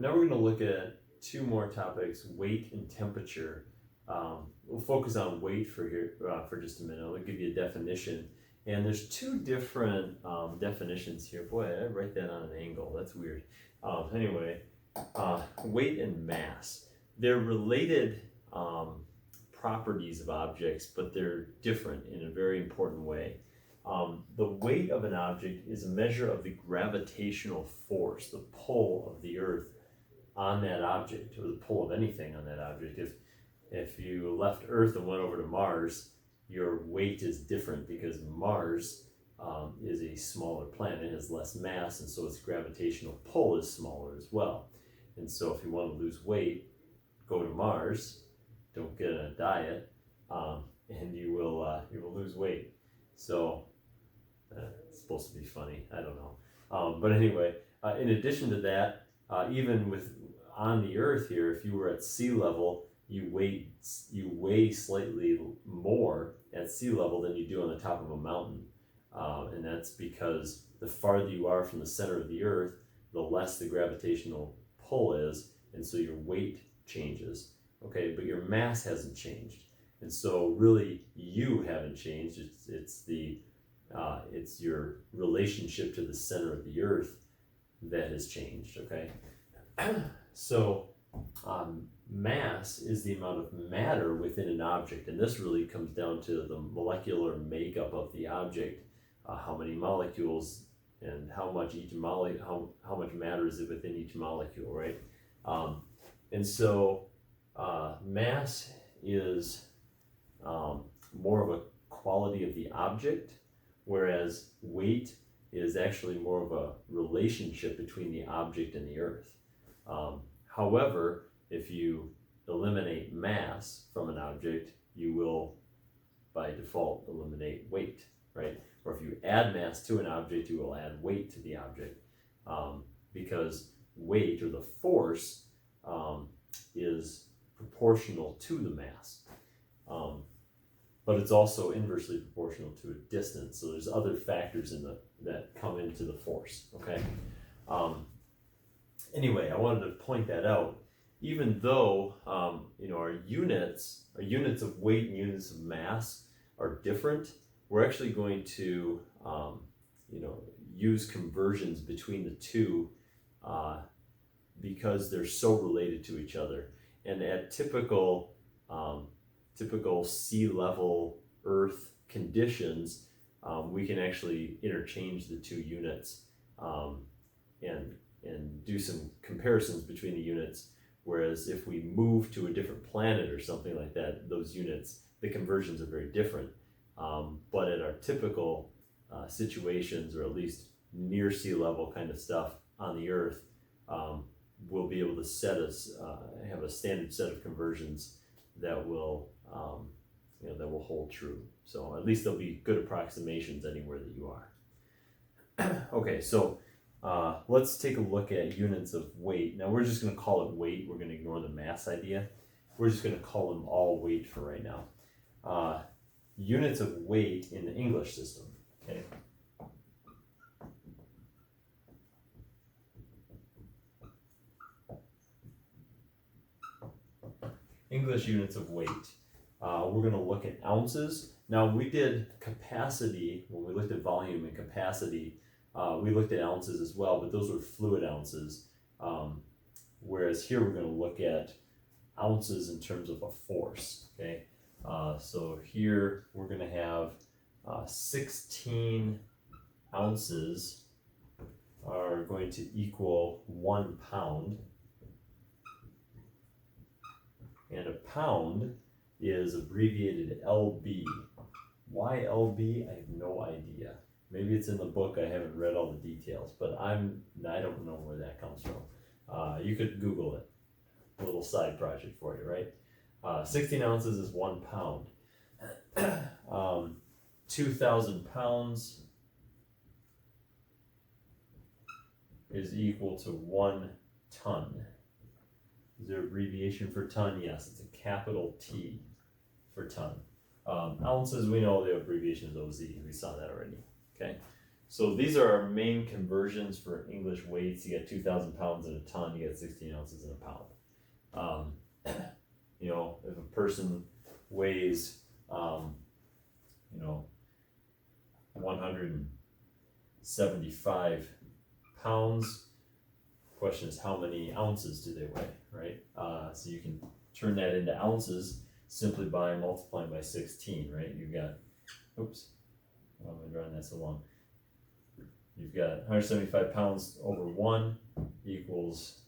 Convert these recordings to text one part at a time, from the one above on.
And now we're going to look at two more topics, weight and temperature. We'll focus on weight for just a minute. I'll give you a definition. And there's two different definitions here. Boy, I write that on an angle. That's weird. Anyway, weight and mass. They're related properties of objects, but they're different in a very important way. The weight of an object is a measure of the gravitational force, the pull of the Earth on that object, or the pull of anything on that object. If you left Earth and went over to Mars, your weight is different because Mars is a smaller planet, it has less mass, and so its gravitational pull is smaller as well. And so if you want to lose weight, go to Mars, don't get on a diet, and you will lose weight. So it's supposed to be funny, I don't know. But anyway, in addition to that, even on the Earth here, if you were at sea level, you weigh slightly more at sea level than you do on the top of a mountain. And that's because the farther you are from the center of the Earth, the less the gravitational pull is, and so your weight changes. Okay, but your mass hasn't changed. And so really you haven't changed. It's your relationship to the center of the Earth that has changed, okay? So mass is the amount of matter within an object, and this really comes down to the molecular makeup of the object, how many molecules and how much matter is it within each molecule, right? And so mass is more of a quality of the object, whereas weight is actually more of a relationship between the object and the Earth. However, if you eliminate mass from an object, you will, by default, eliminate weight, right? Or if you add mass to an object, you will add weight to the object, because weight, or the force, is proportional to the mass. But it's also inversely proportional to a distance. So there's other factors that come into the force, okay? Anyway, I wanted to point that out. Even though our units of weight and units of mass are different, we're actually going to use conversions between the two because they're so related to each other. And at typical sea level Earth conditions, we can actually interchange the two units and do some comparisons between the units. Whereas if we move to a different planet or something like that, those units, the conversions are very different. But at our typical situations, or at least near sea level kind of stuff on the Earth, we'll be able to have a standard set of conversions that will hold true. So at least there'll be good approximations anywhere that you are. Okay, so let's take a look at units of weight. Now we're just going to call it weight. We're going to ignore the mass idea. We're just going to call them all weight for right now. Units of weight in the English system. Okay. English units of weight. We're going to look at ounces. Now we did capacity when we looked at volume and capacity. We looked at ounces as well, but those were fluid ounces. Whereas here we're going to look at ounces in terms of a force. Okay, so here we're going to have 16 ounces are going to equal 1 pound. And a pound is abbreviated LB. Why LB? I have no idea. Maybe it's in the book. I haven't read all the details, but I don't know where that comes from. You could Google it. A little side project for you, right? 16 ounces is 1 pound. 2,000 pounds is equal to 1 ton. Is there abbreviation for ton? Yes, it's a capital T for ton. Ounces, we know the abbreviation is OZ. We saw that already. Okay, So these are our main conversions for English weights. You get 2,000 pounds in a ton, you get 16 ounces in a pound. You know, if a person weighs, 175 pounds, the question is how many ounces do they weigh, right? So you can turn that into ounces simply by multiplying by 16, right? You've got, oops, why am I drawing that so long? You've got 175 pounds over 1 equals,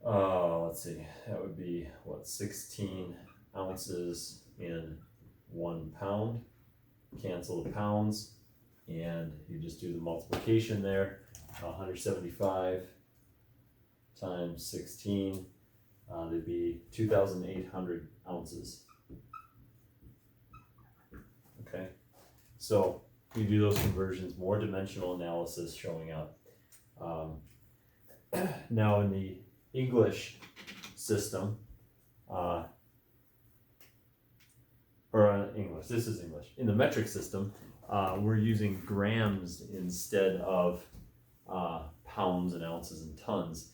let's see, that would be, what, 16 ounces in 1 pound. Cancel the pounds, and you just do the multiplication there. 175 times 16, that'd be 2,800 ounces. Okay, so you do those conversions, more dimensional analysis showing up. Now in the English system, English, this is English. In the metric system, we're using grams instead of pounds and ounces and tons.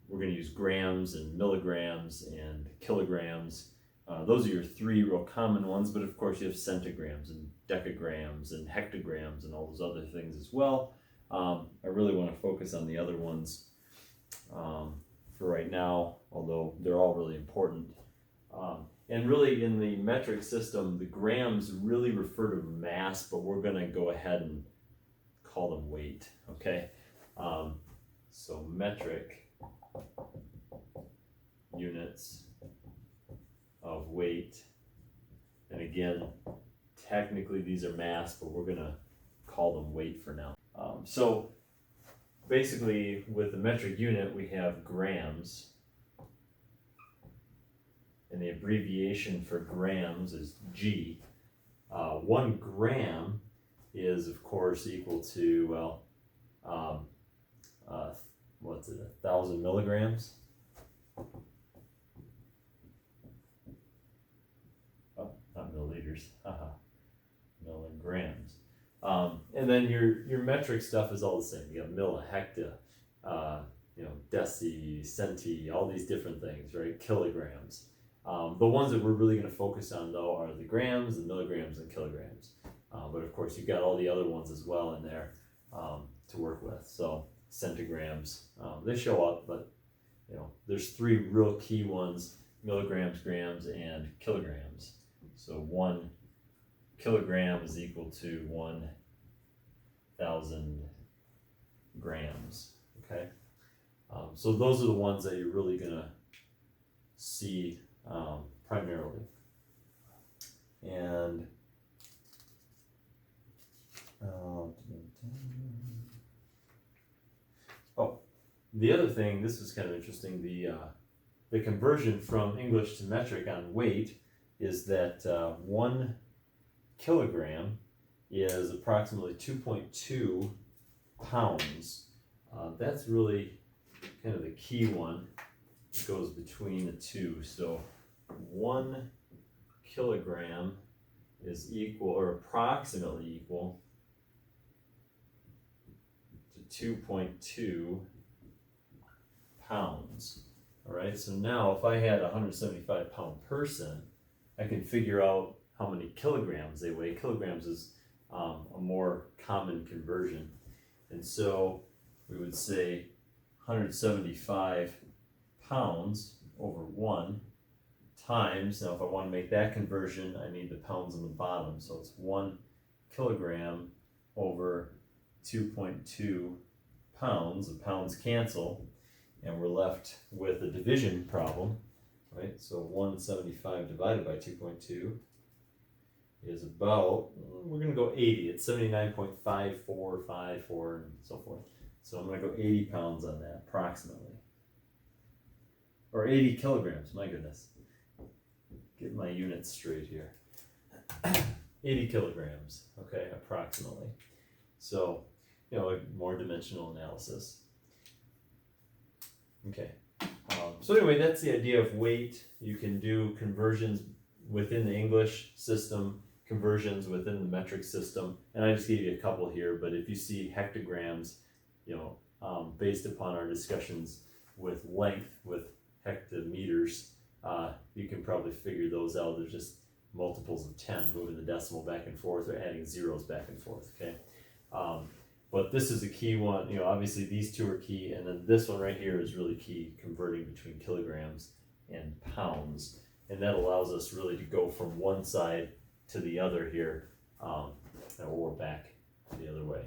We're going to use grams and milligrams and kilograms. Those are your 3 real common ones, but of course you have centigrams and decagrams and hectograms and all those other things as well. I really want to focus on the other ones for right now, although they're all really important. And really in the metric system, the grams really refer to mass, but we're going to go ahead and call them weight, okay? So metric units of weight, and again, technically these are mass, but we're going to call them weight for now. So basically with the metric unit, we have grams, and the abbreviation for grams is G. 1 gram is, of course, equal to, well, what's it, 1,000 milligrams? Oh, not milliliters, milligrams. And then your metric stuff is all the same. You got milli, hecta, deci, centi, all these different things, right? Kilograms. The ones that we're really going to focus on, though, are the grams, the milligrams, and kilograms. But of course, you've got all the other ones as well in there to work with. So centigrams, they show up, but there's 3 real key ones: milligrams, grams, and kilograms. So 1 kilogram is equal to 1,000 grams. Okay, so those are the ones that you're really going to see primarily. And the other thing, this is kind of interesting, the conversion from English to metric on weight is that 1 kilogram is approximately 2.2 pounds. That's really kind of the key one. It goes between the two. So 1 kilogram is equal, or approximately equal, to 2.2 pounds. All right, so now if I had a 175 pound person, I can figure out how many kilograms they weigh. Kilograms is a more common conversion. And so we would say 175 pounds over 1 times, now if I want to make that conversion, I need the pounds on the bottom. So it's 1 kilogram over 2.2 pounds. The pounds cancel, and we're left with a division problem, right? So 175 divided by 2.2 is about, we're going to go 80. It's 79.5454 and so forth. So I'm going to go 80 pounds on that, approximately. Or 80 kilograms, my goodness. Get my units straight here. 80 kilograms, okay, approximately. So, more dimensional analysis. Okay. So anyway, that's the idea of weight. You can do conversions within the English system conversions within the metric system, and I just gave you a couple here, but if you see hectograms, based upon our discussions with length, with hectometers, you can probably figure those out. There's just multiples of 10, moving the decimal back and forth or adding zeros back and forth, okay? But this is a key one. Obviously these two are key, and then this one right here is really key, converting between kilograms and pounds, and that allows us really to go from one side to the other here, or back the other way.